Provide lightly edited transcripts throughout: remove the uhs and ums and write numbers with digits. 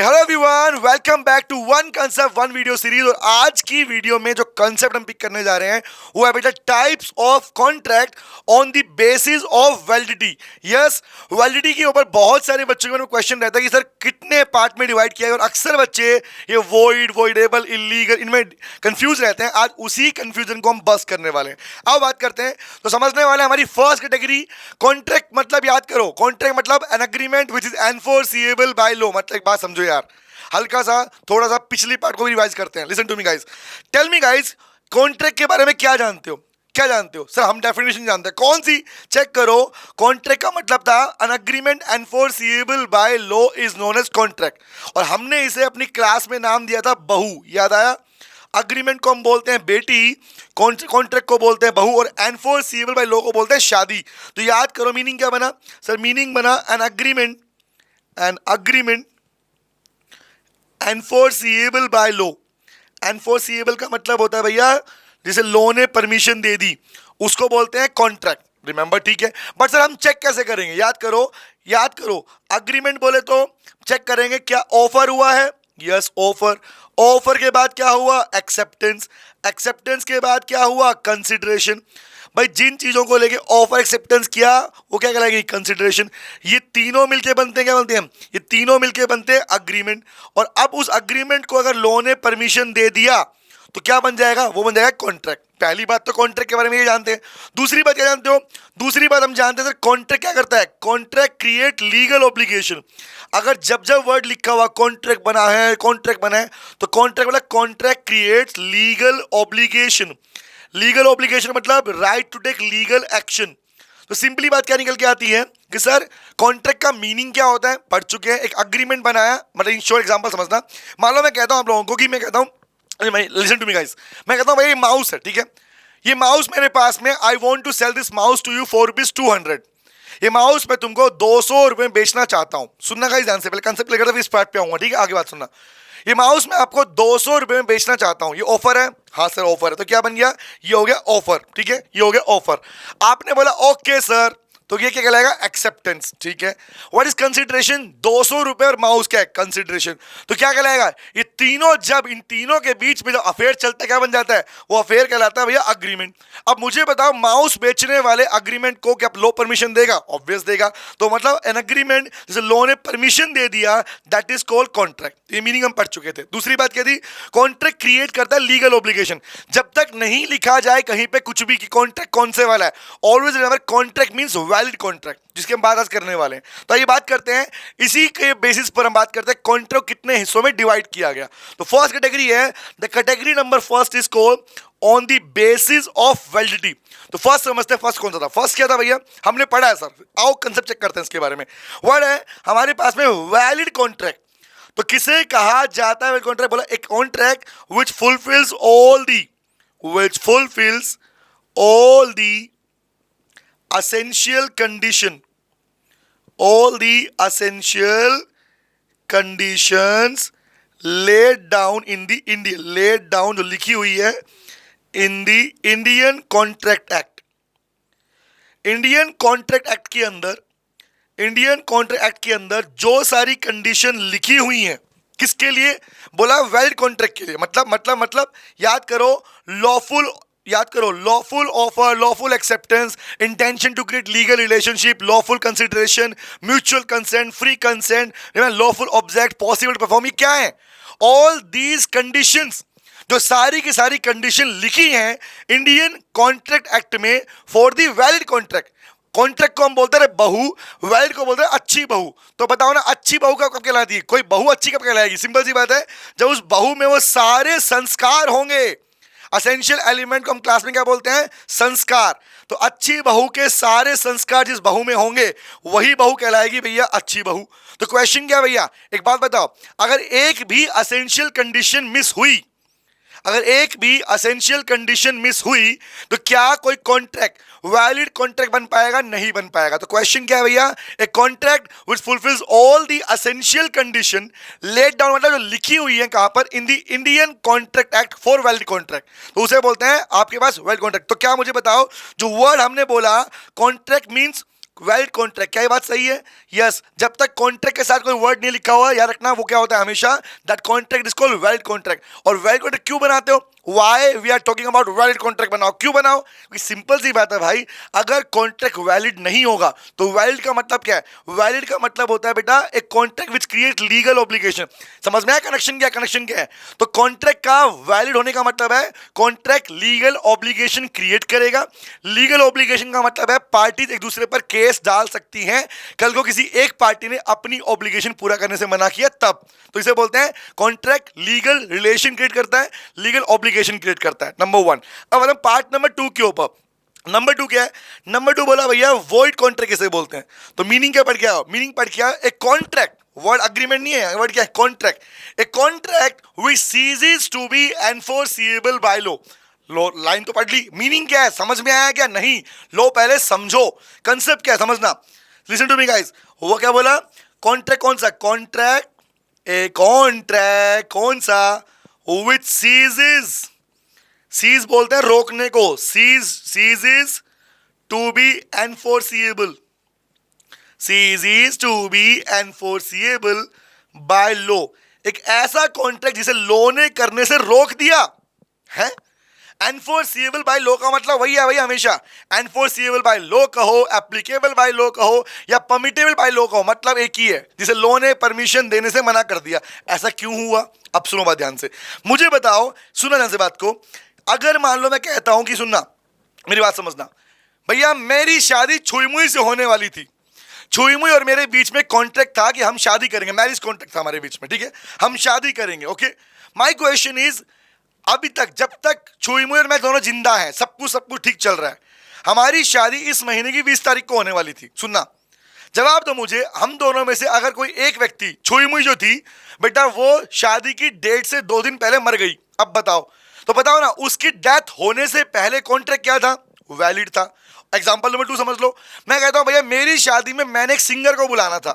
Hello everyone, welcome back to one concept one video series. और आज की video में जो कंसेप्ट हम पिक करने जा रहे हैं वो है बेटा types of contract on the basis of validity. Yes, validity के ऊपर बहुत सारे बच्चों के क्वेश्चन रहता है कि सर कितने पार्ट में डिवाइड किया है, और अक्सर बच्चे ये वॉइड, वॉइडेबल, इलीगल इनमें कंफ्यूज रहते हैं। आज उसी कंफ्यूजन को हम बस करने वाले हैं। अब बात करते हैं तो समझने वाले हमारी फर्स्ट कैटेगरी। कॉन्ट्रैक्ट मतलब याद करो, कॉन्ट्रैक्ट मतलब an agreement which is enforceable by law. मतलब एक बात समझो यार, हल्का सा थोड़ा सा पिछली पार्ट को भी रिवाइज करते हैं। Listen to me guys, tell me guys, contract के बारे में क्या जानते हो? क्या जानते हो? सर हम डेफिनेशन जानते हैं। कौन सी? चेक करो। कॉन्ट्रैक्ट का मतलब था an agreement enforceable by law is known as contract, और हमने इसे अपनी क्लास में नाम दिया था बहू। याद आया? अग्रीमेंट को हम बोलते हैं बेटी, कॉन्ट्रैक्ट को बोलते हैं बहू, और एनफोर्सिएबल बाय लॉ को बोलते हैं शादी। तो याद करो मीनिंग क्या बना सर? मीनिंग बना an agreement enforceable by law. Enforceable का मतलब होता है भैया जिसे लॉ ने परमिशन दे दी, उसको बोलते हैं कॉन्ट्रैक्ट। रिमेंबर, ठीक है? बट सर हम चेक कैसे करेंगे? याद करो अग्रीमेंट बोले तो चेक करेंगे क्या ऑफर हुआ है। यस, ऑफर के बाद क्या हुआ? एक्सेप्टेंस के बाद क्या हुआ? कंसिडरेशन। भाई जिन चीजों को लेके ऑफर एक्सेप्टेंस किया वो क्या कहलाएगी? कंसिडरेशन। ये तीनों मिलके बनते हैं, क्या बनते हैं? ये तीनों मिलके बनते हैं अग्रीमेंट। और अब उस अग्रीमेंट को अगर लॉ ने परमिशन दे दिया तो क्या बन जाएगा? वो बन जाएगा कॉन्ट्रैक्ट। पहली बात तो कॉन्ट्रैक्ट के बारे में ये जानते हैं। दूसरी बात क्या जानते हो? दूसरी बात हम जानते हैं कॉन्ट्रैक्ट क्या करता है? Contract create legal obligation. अगर जब वर्ड लिखा हुआ कॉन्ट्रैक्ट बना है तो कॉन्ट्रैक्ट मतलब contract creates legal obligation. Legal obligation मतलब right to take legal action. तो सिंपली बात क्या निकल के आती है कि सर कॉन्ट्रैक्ट का मीनिंग क्या होता है? पढ़ चुके हैं। एक अग्रीमेंट बनाया, मतलब इन शॉर्ट एग्जांपल समझना। मान लो मैं कहता हूं आप लोगों को कि मैं कहता हूं, लिसन टू मी गाइस, मैं कहता हूं भाई ये माउस है, ठीक है? ये माउस मेरे पास में, I want to sell this mouse to you for rupees 200। ये माउस मैं तुमको 200 रुपए में बेचना चाहता हूं। सुनना गाइस ध्यान से, पहले कंसेप्ट लेकर इस पार्ट पे आऊंगा, ठीक है? आगे बात सुनना। ये माउस मैं आपको 200 रुपए में बेचना चाहता हूं। ये ऑफर है? हाँ सर ऑफर है। तो क्या बन गया? ये हो गया ऑफर, ठीक है? ये हो गया ऑफर। आपने बोला ओके सर, तो ये क्या कहलाएगा? एक्सेप्टेंस, ठीक है? What is consideration? 200 रुपए और माउस क्या है? कंसिडरेशन। तो क्या कहलाएगा? ये तीनों, जब इन तीनों के बीच में जो अफेयर चलता है क्या बन जाता है? वो अफेयर कहलाता है भैया अग्रीमेंट। अब मुझे बताओ माउस बेचने वाले अग्रीमेंट को क्या लॉ परमिशन देगा? ऑब्वियस देगा। तो मतलब एन अग्रीमेंट जैसे लॉ ने परमिशन दे दिया, दैट इज कॉल्ड कॉन्ट्रैक्ट। ये मीनिंग हम पढ़ चुके थे। दूसरी बात क्या थी? कॉन्ट्रैक्ट क्रिएट करता है लीगल ऑब्लिगेशन। जब तक नहीं लिखा जाए कहीं पे कुछ भी कि कॉन्ट्रैक्ट कौन से वाला है, always remember contract means valid contract, जिसके हम बात आज करने वाले हैं। तो ये बात करते हैं, इसी के बेसिस पर हम बात करते हैं कॉन्ट्रैक्ट कितने हिस्सों में डिवाइड किया गया। तो फर्स्ट कैटेगरी है, the category number first is called on the basis of validity. तो फर्स्ट समझते हैं, फर्स्ट कौन सा था? फर्स्ट क्या था भैया? हमने पढ़ा है सर, आओ कंसेप्ट चेक करते हैं इसके बारे में। वर्ड है हमारे पास में वैलिड कॉन्ट्रैक्ट। तो किसे कहा जाता है वैलिड कॉन्ट्रैक्ट? बोला एक contract which fulfils all the essential conditions laid down in the laid down जो लिखी हुई है in the Indian contract act. Indian contract act के अंदर जो सारी कंडीशन लिखी हुई हैं, किसके लिए? बोला वैलिड कॉन्ट्रैक्ट के लिए। मतलब याद करो lawful offer, lawful acceptance, intention to create legal relationship, lawful consideration, mutual consent, free consent, lawful object, possible perform, ये क्या है? ऑल दीज कंडीशंस, जो सारी की सारी कंडीशन लिखी हैं इंडियन कॉन्ट्रैक्ट एक्ट में for the valid contract. Contract को हम बोलते हैं बहू, वैलिड को बोलते हैं अच्छी बहू। तो बताओ ना, अच्छी बहू कब कहलाती है? कोई बहू अच्छी कब कहलाएगी? सिंपल सी बात है, जब उस बहू में वो सारे संस्कार होंगे। असेंशियल एलिमेंट को हम क्लास में क्या बोलते हैं? संस्कार। तो अच्छी बहू के सारे संस्कार जिस बहू में होंगे वही बहू कहलाएगी भैया अच्छी बहू। तो क्वेश्चन क्या भैया, एक बात बताओ, अगर एक भी असेंशियल कंडीशन मिस हुई तो क्या कोई कॉन्ट्रैक्ट वैलिड कॉन्ट्रैक्ट बन पाएगा? नहीं बन पाएगा। तो क्वेश्चन क्या है भैया? ए contract which fulfils all the essential condition laid down, मतलब जो लिखी हुई है कहां पर? In the Indian contract act for valid contract. तो उसे बोलते हैं आपके पास वैलिड कॉन्ट्रैक्ट। तो क्या मुझे बताओ, जो वर्ड हमने बोला कॉन्ट्रैक्ट मींस वैलिड कॉन्ट्रैक्ट। क्या ये बात सही है? यस। जब तक कॉन्ट्रैक्ट के साथ कोई वर्ड नहीं लिखा हुआ, याद रखना वो क्या होता है हमेशा, that contract is called valid contract. और वैलिड कॉन्ट्रैक्ट क्यों बनाते हो? Why we are talking about valid contract बनाओ। क्यों बनाओ? सिंपल सी बात है भाई, अगर कॉन्ट्रैक्ट वैलिड नहीं होगा तो वैलिड का मतलब क्या है? वैलिड का मतलब होता है बेटा एक contract which create legal obligation. समझ में आया कनेक्शन क्या? कनेक्शन क्या है? तो कॉन्ट्रैक्ट का वैलिड होने का मतलब है कॉन्ट्रैक्ट लीगल ऑब्लिगेशन क्रिएट करेगा। लीगल ऑब्लिगेशन का मतलब है पार्टीज एक दूसरे पर केस डाल सकती हैं कल को किसी एक पार्टी ने अपनी ऑब्लिगेशन पूरा करने से मना किया तब। तो इसे बोलते हैं कॉन्ट्रैक्ट लीगल रिलेशन क्रिएट करता है, लीगल ऑब्लिगेशन क्रिएट करता है। Number one. अब हम पार्ट नंबर 2 के ऊपर। नंबर 2 क्या है? नंबर 2 बोला भैया वॉइड कॉन्ट्रैक्ट किसे बोलते हैं। तो मीनिंग क्या पढ़ गया? मीनिंग पढ़ गया एक कॉन्ट्रैक्ट, वर्ड अग्रीमेंट नहीं है, वर्ड क्या है? Contract. A contract which ceases to be enforceable by law. लो लाइन तो पढ़ ली, मीनिंग क्या है? समझ में आया क्या? नहीं, लो पहले समझो कंसेप्ट क्या है, समझना। Listen to me guys. वो क्या बोला? कॉन्ट्रैक्ट कौन सा? कॉन्ट्रैक्ट, ए कॉन्ट्रैक्ट कौन सा? विच सीजेस, सीज बोलते हैं रोकने को, cease is to be enforceable, cease is to be enforceable by law. एक ऐसा कॉन्ट्रैक्ट जिसे लॉ ने करने से रोक दिया है। एनफोर्सिएबल बाय लॉ का मतलब वही है भाई, हमेशा एनफोर्सिएबल बाय लॉ कहो, एप्लीकेबल बाय लॉ कहो या परमिटेबल बाय लॉ कहो, मतलब एक ही है, जिसे लॉ ने परमिशन देने से मना कर दिया। ऐसा क्यों हुआ? अब सुनो बात ध्यान से, मुझे बताओ, सुनो ध्यान से बात को। अगर मान लो मैं कहता हूं कि सुनना, मेरी बात समझना भैया, मेरी शादी छुई मुई से होने वाली थी, छुई मुई और मेरे बीच में कॉन्ट्रैक्ट था कि हम शादी करेंगे, मैरिज कॉन्ट्रैक्ट था हमारे बीच में, ठीक है, हम शादी करेंगे। ओके, माय क्वेश्चन इज, अभी तक जब तक छुई मुई और मैं दोनों जिंदा हैं, सब कुछ ठीक चल रहा है, हमारी शादी इस महीने की 20 तारीख को होने वाली थी। सुनना, जवाब दो मुझे, हम दोनों में से अगर कोई एक व्यक्ति, छुई मुई जो थी बेटा, वो शादी की डेट से 2 दिन पहले मर गई, अब बताओ, तो बताओ ना, उसकी डेथ होने से पहले कॉन्ट्रैक्ट क्या था? वैलिड था। एग्जांपल नंबर 2 समझ लो, मैं कहता हूं भैया मेरी शादी में मैंने एक सिंगर को बुलाना था,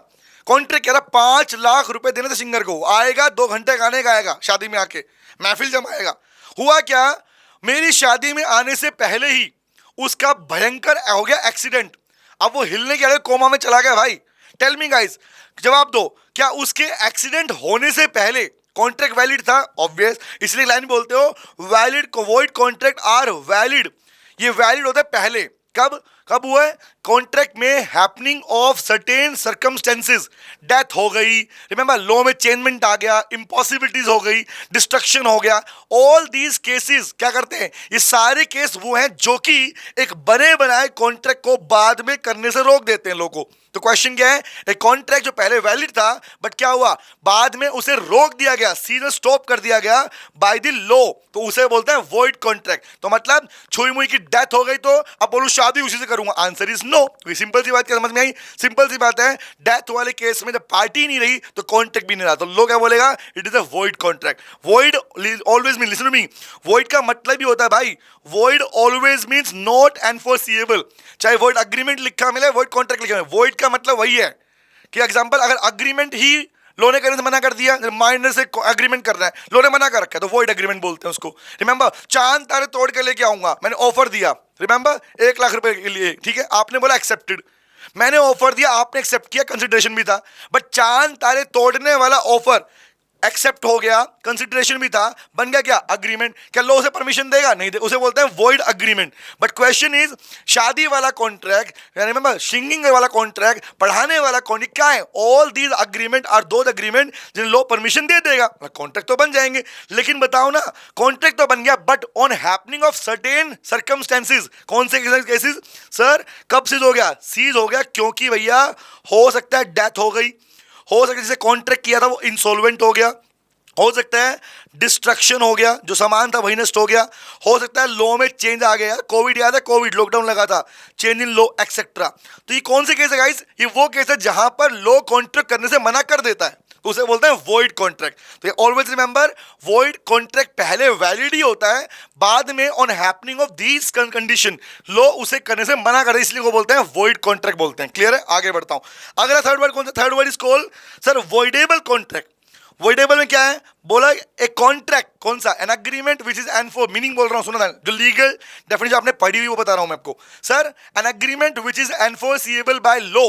कॉन्ट्रैक्ट क्या था? 5 लाख रुपए देने थे सिंगर को, आएगा 2 घंटे गाने गाएगा, शादी में आके महफिल जमाएगा। हुआ क्या? मेरी शादी में आने से पहले ही उसका भयंकर हो गया एक्सीडेंट, अब वो हिलने के लिए कोमा में चला गया। भाई टेल मी गाइस, जवाब दो, क्या उसके एक्सीडेंट होने से पहले कॉन्ट्रैक्ट वैलिड था? ऑब्वियस, इसलिए लाइन बोलते हो valid void contract are valid. ये वैलिड होता है पहले, कब कब हुआ है? कॉन्ट्रैक्ट में happening of certain circumstances, death हो गई, रिमेंबर लॉ में चेंजमेंट आ गया, इम्पॉसिबिलिटीज हो गई, डिस्ट्रक्शन हो गया, ऑल दीज केसेस क्या करते हैं? ये सारे केस वो हैं जो कि एक बने बनाए कॉन्ट्रैक्ट को बाद में करने से रोक देते हैं लोगों को। तो क्वेश्चन क्या है? एक कॉन्ट्रैक्ट जो पहले वैलिड था बट क्या हुआ, बाद में उसे रोक दिया गया, सीधे स्टॉप कर दिया गया बाय द लॉ, तो उसे बोलते हैं वॉइड कॉन्ट्रैक्ट। तो मतलब छुई मुई की डेथ हो गई तो अब बोलूं शादी उसी से करूंगा, आंसर इज नो। सिंपल सी बात क्या समझ में आई? सिंपल सी बात है, डेथ वाले केस में जब पार्टी नहीं रही तो कॉन्ट्रैक्ट भी नहीं रहा, तो लोग क्या बोलेगा? It is a void contract. Void always mean, listen to me, void का मतलब ही होता है भाई, void always means not enforceable. चाहे वॉइड अग्रीमेंट लिखा मिले, वॉइड कॉन्ट्रैक्ट लिखा मिले, वॉइड का मतलब वही है कि एग्जांपल अगर अग्रीमेंट ही लो ने करने से मना कर दिया, माइनर से अग्रीमेंट कर रहा है, लो ने मना कर रखा है, तो वॉइड अग्रीमेंट बोलते हैं उसको। रिमेंबर, चांद तारे तोड़ के लेके आऊंगा, मैंने ऑफर दिया, रिमेंबर 1 लाख रुपए के लिए, ठीक है, आपने बोला एक्सेप्टेड, मैंने ऑफर दिया, आपने एक्सेप्ट किया, कंसिडरेशन भी था, बट चांद तारे तोड़ने वाला ऑफर एक्सेप्ट हो गया, कंसिडरेशन भी था, बन गया क्या? अग्रीमेंट। क्या लॉ उसे परमिशन देगा? नहीं दे, उसे बोलते हैं void agreement. But question is, शादी वाला कॉन्ट्रैक्ट, रिमेंबर सिंगिंग वाला कॉन्ट्रैक्ट, पढ़ाने वाला कॉन्ट्रैक्ट, क्या है? All these agreement are those agreement जिन लॉ परमिशन दे देगा, कॉन्ट्रैक्ट तो बन जाएंगे। लेकिन बताओ ना, कॉन्ट्रैक्ट तो बन गया but on happening of certain circumstances. कौन से केसेस सर? कब सीज हो गया? सीज हो गया क्योंकि भैया हो सकता है डेथ हो गई, हो सकता है जिसे कॉन्ट्रैक्ट किया था वो इंसॉल्वेंट हो गया, हो सकता है डिस्ट्रक्शन हो गया, जो सामान था वही नष्ट हो गया, हो सकता है लॉ में चेंज आ गया, कोविड याद है, कोविड लॉकडाउन लगा था, चेंज इन लॉ एक्सेट्रा। तो ये कौन से केस है गाइस? ये वो केस है जहां पर लॉ कॉन्ट्रैक्ट करने से मना कर देता है, तो उसे बोलते हैं वॉइड कॉन्ट्रैक्ट। तो ऑलवेज रिमेंबर, वॉइड कॉन्ट्रैक्ट पहले वैलिड ही होता है, बाद में on happening of these condition law उसे करने से मना करे, इसलिए वो बोलते हैं वॉइड कॉन्ट्रैक्ट बोलते हैं। क्लियर है? आगे बढ़ता हूं। अगला थर्ड वर्ड कौन सा? Third word is called sir voidable contract. Voidable में क्या है बोला, एक कॉन्ट्रैक्ट, कौन सा, an agreement which is enforce, meaning बोल रहा हूं, सुना था जो लीगल डेफिनेशन आपने पढ़ी हुई वो बता रहा हूं मैं आपको sir. An agreement which is enforceable by law,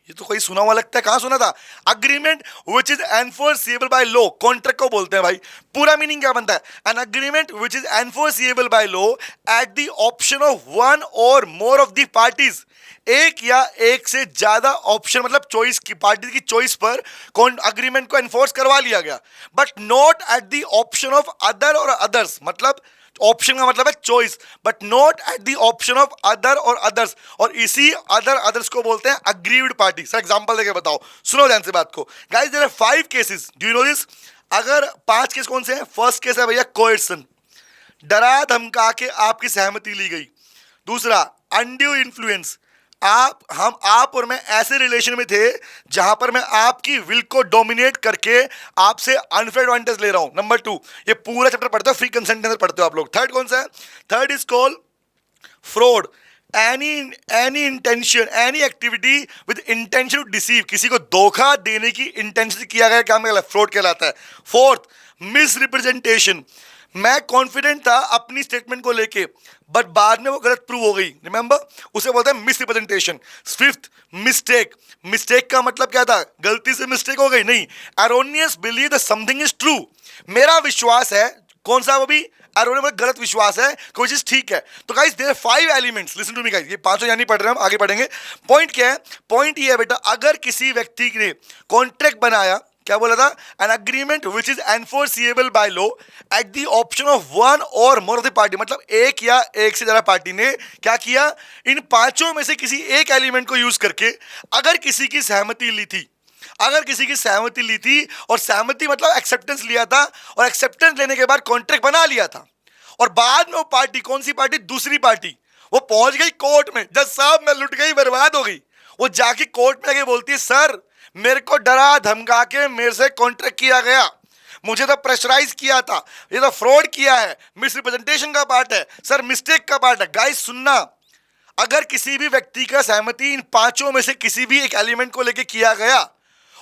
ये तो कोई सुना हुआ लगता है, कहां सुना था, agreement which is enforceable by law, contract को बोलते हैं भाई। पूरा मीनिंग क्या बनता है, an agreement which is enforceable by law at the option of one और मोर ऑफ द पार्टीज, एक या एक से ज्यादा ऑप्शन मतलब चॉइस की पार्टी की चॉइस पर कौन अग्रीमेंट को एनफोर्स करवा लिया गया, but not at the option of other और अदर्स, मतलब ऑप्शन का मतलब है choice, but not at the option of other और अदर्स, और इसी अदर अदर्स को बोलते हैं अग्रीव्ड पार्टी। सर एग्जांपल देके बताओ, सुनो ध्यान से बात को guys, there are 5 cases, do you know this. अगर 5 केस कौन से हैं, फर्स्ट केस है भैया कोएर्सन, डरा धमका के आपकी सहमति ली गई। दूसरा अनड्यू इन्फ्लुएंस, आप और मैं ऐसे रिलेशन में थे जहां पर मैं आपकी विल को डोमिनेट करके आपसे अनफेयर एडवांटेज ले रहा हूं। नंबर 2, ये पूरा चैप्टर पढ़ते हो, फ्री कंसेंट के अंदर पढ़ते हो आप लोग। थर्ड कौन सा है, third is called fraud, any intention, any activity with intention to deceive, किसी को धोखा देने की इंटेंशन से किया गया काम फ्रॉड कहलाता है। फोर्थ मिस रिप्रेजेंटेशन, मैं कॉन्फिडेंट था अपनी स्टेटमेंट को लेके बट बाद में वो गलत प्रूव हो गई, रिमेंबर, उसे बोलते हैं miss representation. Fifth mistake, mistake का मतलब क्या था, गलती से मिस्टेक हो गई, नहीं, erroneous believe that something is true, मेरा विश्वास है, कौन सा वो भी एरोनियस मतलब गलत विश्वास है, कोई चीज ठीक है। तो guys there are 5 elements, listen to me guys, ये पांचों यानी पढ़ रहे हैं हम, आगे पढ़ेंगे। पॉइंट क्या है, पॉइंट ये है बेटा, अगर किसी व्यक्ति ने कॉन्ट्रैक्ट बनाया, क्या बोला था, an agreement which is enforceable by law at the option of one और मोर ऑफ द पार्टी, मतलब एक या एक से ज्यादा पार्टी ने क्या किया, इन पांचों में से किसी एक एलिमेंट को यूज करके अगर किसी की सहमति ली थी, अगर किसी की सहमति ली थी, और सहमति मतलब एक्सेप्टेंस लिया था, और एक्सेप्टेंस लेने के बाद कॉन्ट्रैक्ट बना लिया था, और बाद में वो पार्टी, कौन सी पार्टी, दूसरी पार्टी, वो पहुंच गई कोर्ट में, जज साहब मैं लुट गई, बर्बाद हो गई, वो जाके कोर्ट में आके बोलती है सर मेरे को डरा धमका के मेरे से कॉन्ट्रैक्ट किया गया, मुझे तो प्रेशराइज किया था, ये तो फ्रॉड किया है, मिस रिप्रेजेंटेशन का पार्ट है सर, मिस्टेक का पार्ट है। गाइस सुनना, अगर किसी भी व्यक्ति का सहमति इन पांचों में से किसी भी एक एलिमेंट को लेके किया गया,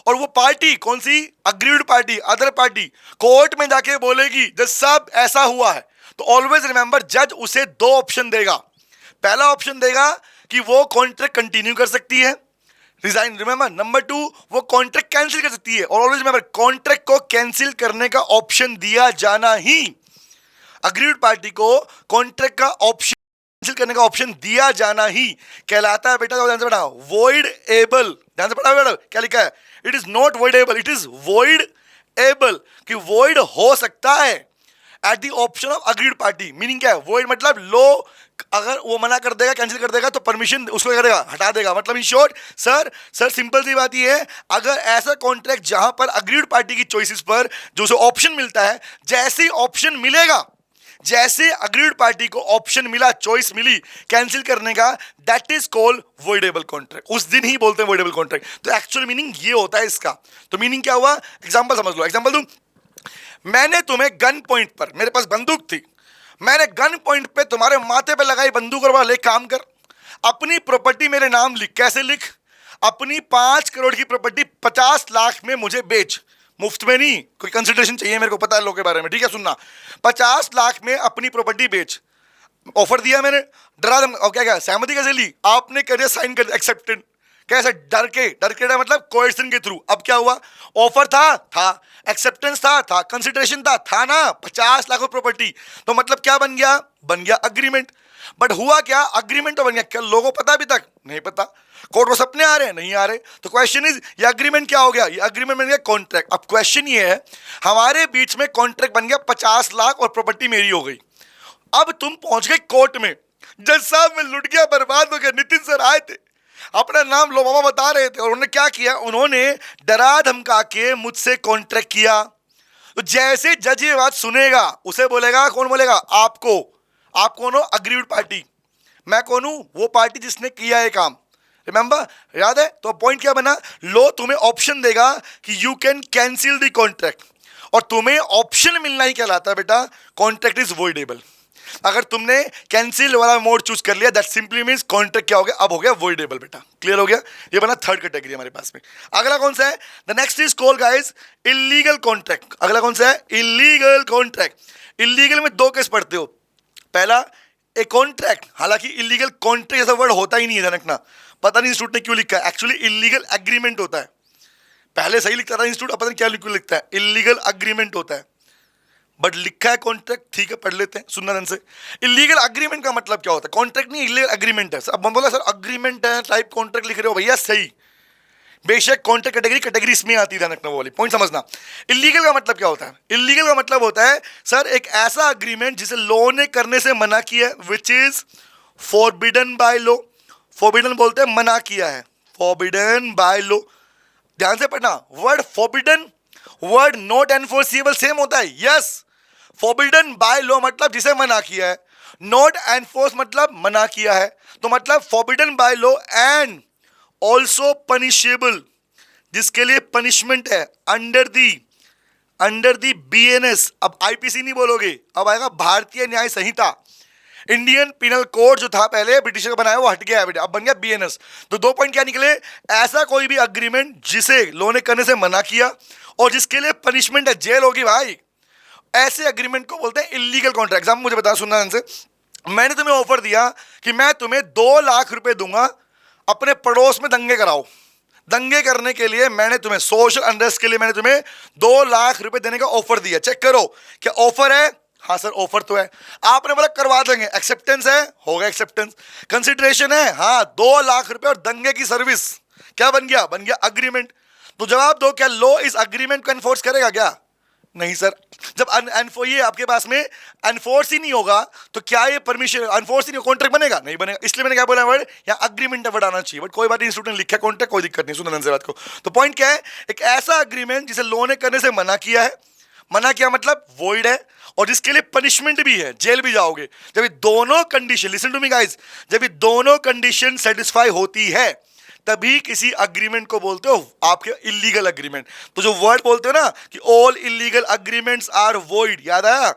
और वो पार्टी कौन सी, agreed party, other party, court में जाके बोलेगी जज साहब ऐसा हुआ है, तो ऑलवेज रिमेंबर जज उसे 2 ऑप्शन देगा। पहला ऑप्शन देगा कि वो कॉन्ट्रैक्ट कंटिन्यू कर सकती है, रिजाइन, रिमेंबर। नंबर 2, वो कॉन्ट्रैक्ट कैंसिल कर सकती है, और ऑलवेज रिमेंबर कॉन्ट्रैक्ट को कैंसिल करने का ऑप्शन दिया जाना ही, अग्रीड पार्टी को कॉन्ट्रैक्ट का ऑप्शन कैंसिल करने का ऑप्शन दिया जाना ही कहलाता है बेटा, ध्यान से पढ़ा, वॉइड एबल, ध्यान से पढ़ा बेटा, क्या लिखा है, it is not void able, it is void able, कि वॉइड हो सकता है at the option of agreed party. Meaning क्या है, वॉइड मतलब लो, अगर वो मना कर देगा, कैंसिल कर देगा, तो परमिशन उसको करेगा, हटा देगा, मतलब इन शॉर्ट सर सिंपल सी बात ये है, अगर ऐसा कॉन्ट्रैक्ट जहां पर अग्रीड पार्टी की चॉइसेस पर जो उसे ऑप्शन मिलता है, जैसे ऑप्शन मिलेगा, जैसे अग्रीड पार्टी को ऑप्शन मिला, चॉइस मिली कैंसिल करने का, that is called voidable contract, उस दिन ही बोलते हैं वॉइडेबल कॉन्ट्रैक्ट। तो एक्चुअल मीनिंग ये होता है इसका। तो मीनिंग क्या हुआ, एग्जांपल समझ लो, एग्जांपल दूं, मैंने तुम्हें गन पॉइंट पर, मेरे पास बंदूक थी, मैंने गन पॉइंट पे तुम्हारे माथे पे लगाई बंदूक, और बोला ले काम कर, अपनी प्रॉपर्टी मेरे नाम लिख, कैसे लिख, अपनी 5 करोड़ की प्रॉपर्टी 50 लाख में मुझे बेच, मुफ्त में नहीं, कोई कंसिडरेशन चाहिए, मेरे को पता है लोगों के बारे में, ठीक है, सुनना, 50 लाख में अपनी प्रॉपर्टी बेच, ऑफर दिया मैंने, डरा दम, और क्या सहमति कैसे ली, आपने कर साइन कर, एक्सेप्टेड, कैसे, डर के मतलब कोएर्सन के थ्रू। अब क्या हुआ, ऑफर था, एक्सेप्टेंस था, कंसिडरेशन था ना, 50 लाख प्रॉपर्टी, तो मतलब क्या बन गया अग्रीमेंट। बट हुआ क्या, अग्रीमेंट तो बन गया, क्या लोगों को पता अभी तक नहीं पता, कोर्ट को सपने आ रहे हैं, नहीं आ रहे, तो क्वेश्चन इज ये अग्रीमेंट क्या हो गया, ये अग्रीमेंट बन गया कॉन्ट्रैक्ट। अब क्वेश्चन ये है, हमारे बीच में कॉन्ट्रैक्ट बन गया, 50 लाख और प्रॉपर्टी मेरी हो गई, अब तुम पहुंच गए कोर्ट में, जज साहब मैं लुट गया, बर्बाद हो गया, नितिन सर आए थे, अपना नाम लो मामा बता रहे थे, और उन्होंने क्या किया, उन्होंने डरा धमका के मुझसे कॉन्ट्रैक्ट किया। तो जैसे जज ये बात सुनेगा, उसे बोलेगा, कौन बोलेगा, आप कौन हो, अग्रीड पार्टी, मैं कौन हूं, वो पार्टी जिसने किया है काम, रिमेंबर, याद है। तो पॉइंट क्या बना, लो तुम्हें ऑप्शन देगा कि you can cancel the contract, और तुम्हें ऑप्शन मिलना ही कहलाता है बेटा कॉन्ट्रैक्ट इज वॉइडेबल। अगर तुमने कैंसिल वाला मोड चूज कर लिया, दैट सिंपली मींस कॉन्ट्रैक्ट क्या हो गया, अब हो गया वॉइडेबल बेटा। क्लियर हो गया? ये बना थर्ड कैटेगरी हमारे पास में। अगला कौन सा है? The next is called guys illegal contract. अगला कौन सा है? Illegal contract. इलीगल में दो केस पढ़ते हो। पहला ए कॉन्ट्रैक्ट, हालांकि इलीगल कॉन्ट्रैक्ट जैसा वर्ड होता ही नहीं है, ध्यान रखना। पता नहीं इंस्टीट्यूट ने क्यों लिखा है, एक्चुअली इलीगल एग्रीमेंट होता है। पहले सही लिखता था इंस्टीट्यूट, पता नहीं क्या क्यों लिखता है, इलीगल एग्रीमेंट होता है, बट लिखा है कॉन्ट्रैक्ट। ठीक है, पढ़ लेते हैं सुनना ध्यान से। इलीगल एग्रीमेंट का मतलब क्या होता है? कॉन्ट्रैक्ट नहीं, इलीगल एग्रीमेंट है। अब बोला सर एग्रीमेंट है टाइप कॉन्ट्रैक्ट लिख रहे हो, भैया सही, बेशक कॉन्ट्रैक्ट कैटेगरी इसमें आती है, ध्यान रखना, वो वाली पॉइंट समझना। इलीगल का मतलब क्या होता है? इलीगल का मतलब होता है सर एक ऐसा अग्रीमेंट जिसे लॉ ने करने से मना किया है, which is forbidden by law. Forbidden बोलते हैं मना किया है, फॉरबिडन बाय लॉ। ध्यान से पढ़ना, word forbidden word not enforceable same होता है। यस, फॉरबिडन बाय लॉ मतलब जिसे मना किया है, नॉट एनफोर्स मतलब मना किया है। तो मतलब forbidden by law and also punishable, जिसके लिए पनिशमेंट है अंडर दी बीएनएस। अब आईपीसी नहीं बोलोगे, अब आएगा भारतीय न्याय संहिता। इंडियन पिनल कोड जो था पहले ब्रिटिश का बनाया, वो हट गया है बेटा, अब बन गया बीएनएस। तो दो पॉइंट क्या निकले? ऐसा कोई भी अग्रीमेंट जिसे लॉ ने करने से मना किया और जिसके लिए पनिशमेंट है, जेल होगी भाई, ऐसे अग्रीमेंट को बोलते हैं इलीगल कॉन्ट्रैक्ट। एग्जाम्पल मुझे बता, सुनना ध्यान से। मैंने तुम्हें ऑफर दिया कि मैं तुम्हें 2 लाख रुपए दूंगा, अपने पड़ोस में दंगे कराओ। दंगे करने के लिए मैंने तुम्हें, सोशल अनरेस्ट के लिए मैंने तुम्हें 2 लाख रुपए देने का ऑफर दिया। चेक करो क्या ऑफर है? हाँ सर ऑफर तो है। आपने बोला करवा देंगे, एक्सेप्टेंस है, होगा एक्सेप्टेंस। कंसिडरेशन है, हाँ 2 लाख रुपए और दंगे की सर्विस, क्या बन गया? बन गया अग्रीमेंट। तो जवाब दो, क्या लॉ इस अग्रीमेंट को एनफोर्स करेगा क्या? नहीं सर। जब ये आपके पास में एनफोर्स ही नहीं होगा तो क्या ये परमिशन एनफोर्स ही नहीं, कॉन्ट्रैक्ट बनेगा? नहीं बनेगा। इसलिए मैंने क्या बोला वर्ड, या अग्रीमेंट वर्ड आना चाहिए, बट कोई बात नहीं, इंस्टीट्यूट ने लिखा कॉन्ट्रैक्ट, कोई दिक्कत नहीं। सुनो ध्यान से बात को। तो पॉइंट क्या है? एक ऐसा अग्रीमेंट जिसे लॉ ने करने से मना किया है, मना किया मतलब वॉइड है, और जिसके लिए पनिशमेंट भी है, जेल भी जाओगे। जब ये दोनों condition, listen to me guys, जब ये दोनों कंडीशन सेटिस्फाई होती है तभी किसी अग्रीमेंट को बोलते हो आपके इलीगल अग्रीमेंट। तो जो वर्ड बोलते हो ना कि all illegal agreements are void, याद आया?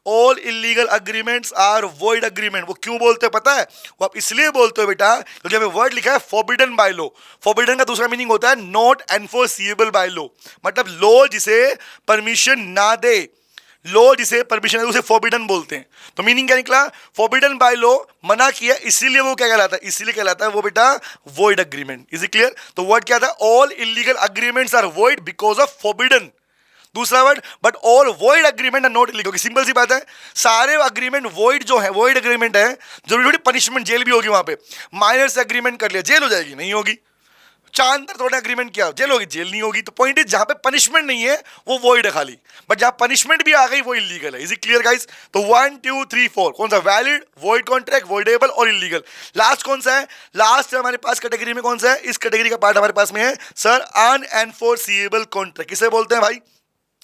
All illegal agreements are void agreement. वो क्यों बोलते हो पता है? वो आप इसलिए बोलते हो बेटा क्योंकि हमें वर्ड लिखा है फॉरबिडन बाय लॉ। फॉरबिडन का दूसरा मीनिंग होता है नॉट एनफोर्सिबल बाय लॉ, मतलब लॉ जिसे परमिशन ना दे, लॉ जिसे परमिशन है उसे फॉरबिडन बोलते हैं। तो मीनिंग क्या निकला? फॉरबिडन बाय लॉ, मना किया, इसीलिए वो क्या कहलाता है? इसीलिए कहलाता है वो बेटा void agreement. Is it clear? तो वर्ड क्या था? All illegal agreements are void because of forbidden. दूसरा word, but all void agreement are not illegal. Simple सी बात है, सारे अग्रीमेंट वॉइड जो है, वॉइड अग्रीमेंट है, जरूरी थोड़ी पनिशमेंट जेल भी होगी वहां पे। माइनर से अग्रीमेंट कर लिया, जेल हो जाएगी? नहीं होगी। चांद थोड़ा अग्रीमेंट किया, जेल होगी? जेल नहीं होगी। तो पॉइंट इज जहां पे पनिशमेंट नहीं है वो वॉइड है खाली, बट जहां पनिशमेंट भी आ गई वो इलीगल है। Is it clear guys? तो 1 2 3 4 कौन सा? वैलिड, वॉइड कॉन्ट्रैक्ट, वॉइडेबल और इलीगल। लास्ट कौन सा है? लास्ट हमारे पास कैटेगरी में कौन सा है? इस कैटेगरी का पार्ट हमारे पास में है सर अनएनफोर्सिबल कॉन्ट्रैक्ट। किसे बोलते हैं भाई?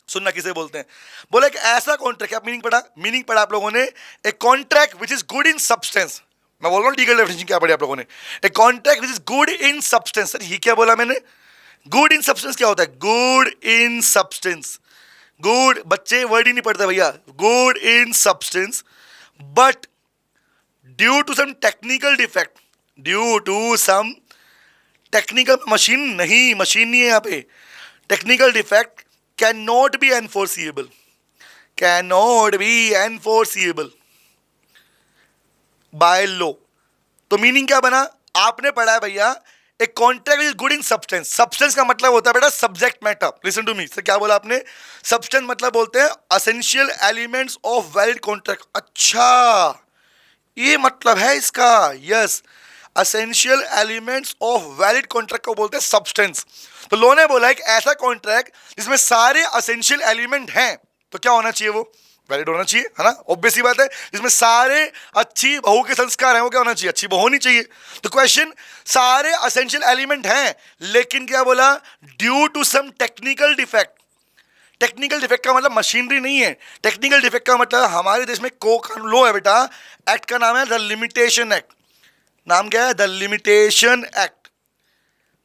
सुनना, किसे बोलते हैं? बोले एक ऐसा कॉन्ट्रैक्ट, आप मीनिंग पढ़ा आप लोगों ने, a contract which is good in substance. मैं बोल रहा हूँ लीगल डेफिनेशन क्या पढ़ी आप लोगों ने? A contract which is good in substance. Sir ये क्या बोला मैंने? गुड इन सब्सटेंस क्या होता है? गुड इन सब्सटेंस, गुड, बच्चे वर्ड ही नहीं पढ़ते भैया। Good in substance but due to some technical defect, due to some technical, machine नहीं है यहाँ पे, technical defect can not be enforceable, can not be enforceable by law. तो मीनिंग क्या बना? आपने पढ़ा है भैया एक contract is good in substance. Substance का मतलब होता है बेटा subject matter. Listen to me sir, क्या बोला आपने? सब्सटेंस मतलब बोलते हैं essential elements of valid contract. अच्छा ये मतलब है इसका? Yes, essential elements of valid contract को बोलते हैं सब्सटेंस। तो लॉ ने बोला एक ऐसा कॉन्ट्रैक्ट जिसमें सारे असेंशियल एलिमेंट हैं, तो क्या होना चाहिए? वो वैलिड होना चाहिए, है ना? ऑब्वियस सी बात है। जिसमें सारे अच्छी बहू के संस्कार हैं, वो क्या होना चाहिए? अच्छी बहू होनी चाहिए। तो क्वेश्चन, सारे असेंशियल एलिमेंट हैं, लेकिन क्या बोला? Due to some technical defect. Technical defect का मतलब मशीनरी नहीं है। टेक्निकल डिफेक्ट का मतलब हमारे देश में लॉ है बेटा, एक्ट का नाम है द लिमिटेशन एक्ट। नाम क्या है? द लिमिटेशन एक्ट,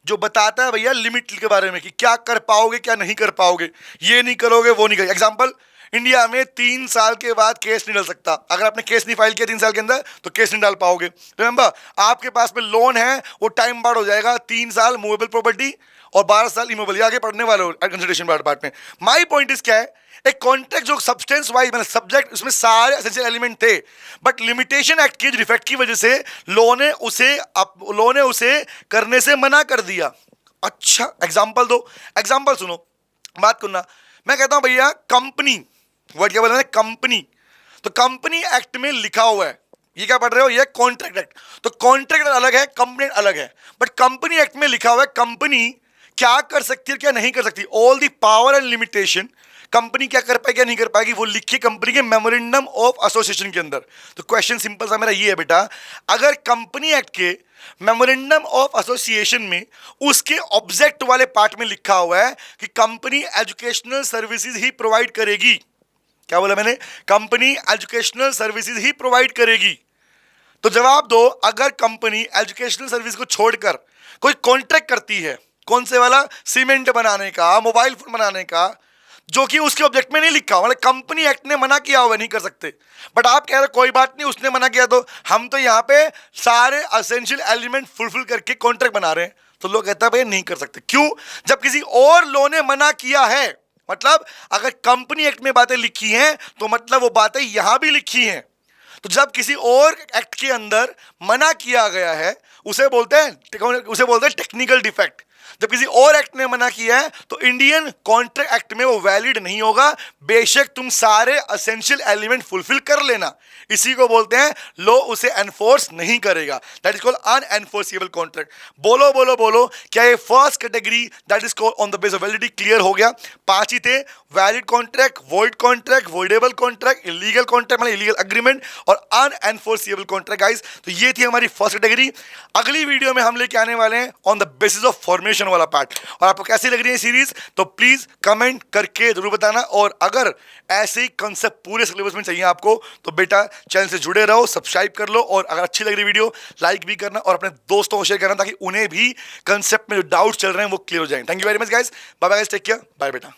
जो बताता है भैया लिमिट के बारे में कि क्या कर पाओगे क्या नहीं कर पाओगे, ये नहीं करोगे वो नहीं करोगे। एग्जांपल, इंडिया में 3 साल के बाद केस नहीं डाल सकता। अगर आपने केस नहीं फाइल किया 3 साल के अंदर तो केस नहीं डाल पाओगे। रिमेंबर, आपके पास में लोन है वो टाइम बार्ड हो जाएगा, 3 साल मूवेबल प्रॉपर्टी और 12 साल इमूवेबल। आगे पढ़ने वाले हो कंसिडरेशन पार्ट में। माई पॉइंट इज क्या है, एक कॉन्ट्रैक्ट जो सब्सटेंस वाइज मतलब सब्जेक्ट उसमें सारे एसेंशियल एलिमेंट थे, बट लिमिटेशन एक्ट की डिफेक्ट की वजह से लॉ ने उसे करने से मना कर दिया। अच्छा एग्जांपल दो, एग्जांपल सुनो, बात करना। मैं कहता हूं भैया कंपनी, वर्ड क्या बोल रहे हैं, कंपनी। तो कंपनी एक्ट में लिखा हुआ है, ये क्या पढ़ रहे हो, ये कॉन्ट्रैक्ट एक्ट। तो कॉन्ट्रैक्ट अलग है, कंपनी अलग है, बट कंपनी एक्ट में लिखा हुआ है कंपनी क्या कर सकती है क्या नहीं कर सकती, all the power and limitation company क्या कर पाएगी क्या नहीं कर पाएगी, वो लिखी कंपनी के मेमोरेंडम ऑफ एसोसिएशन के अंदर। तो क्वेश्चन सिंपल सा मेरा ये है बेटा, अगर कंपनी एक्ट के मेमोरेंडम ऑफ एसोसिएशन में उसके ऑब्जेक्ट वाले पार्ट में लिखा हुआ है कि कंपनी एजुकेशनल सर्विसेज ही प्रोवाइड करेगी, क्या बोला मैंने, कंपनी एजुकेशनल सर्विसेज ही प्रोवाइड करेगी, तो जवाब दो, अगर कंपनी एजुकेशनल सर्विस को छोड़कर कोई कॉन्ट्रैक्ट करती है, कौन से वाला, सीमेंट बनाने का, मोबाइल फोन बनाने का, जो कि उसके ऑब्जेक्ट में नहीं लिखा, मतलब कंपनी एक्ट ने मना किया हुआ नहीं कर सकते, बट आप कह रहे कोई बात नहीं उसने मना किया तो हम तो यहाँ पे सारे एसेंशियल एलिमेंट फुलफिल करके कॉन्ट्रैक्ट बना रहे हैं, तो लोग कहते हैं भाई नहीं कर सकते। क्यों, जब किसी और लॉ ने मना किया है, मतलब अगर कंपनी एक्ट में बातें लिखी हैं तो मतलब वो बातें यहां भी लिखी हैं। तो जब किसी और एक्ट के अंदर मना किया गया है उसे बोलते हैं टेक्निकल डिफेक्ट। जब किसी और एक्ट ने मना किया है तो इंडियन कॉन्ट्रैक्ट एक्ट में वो वैलिड नहीं होगा, बेशक तुम सारे एसेंशियल एलिमेंट फुलफिल कर लेना, इसी को बोलते हैं लो उसे एनफोर्स नहीं करेगा, दैट इज कॉल्ड अनएनफोर्सेबल कॉन्ट्रैक्ट। बोलो बोलो बोलो, क्या ये first category that is called on the base of validity clear हो गया? 5 ही थे, valid contract, void contract, voidable contract, illegal contract मतलब इलीगल एग्रीमेंट और अनएनफोर्सेबल कॉन्ट्रैक्ट। गाइस तो ये थी हमारी फर्स्ट कैटेगरी। अगली वीडियो में हम लेके आने वाले हैं on the basis of formation वाला पार्ट। और आपको कैसी लग रही है सीरीज तो प्लीज कमेंट करके जरूर बताना, और अगर ऐसे ही कंसेप्ट पूरे सिलेबस में चाहिए आपको तो बेटा चैनल से जुड़े रहो, सब्सक्राइब कर लो, और अगर अच्छी लग रही वीडियो लाइक भी करना और अपने दोस्तों को शेयर करना ताकि उन्हें भी कंसेप्ट में जो डाउट्स चल रहे हैं वो क्लियर हो जाए। Thank you very much guys, bye bye guys, take care, bye बेटा।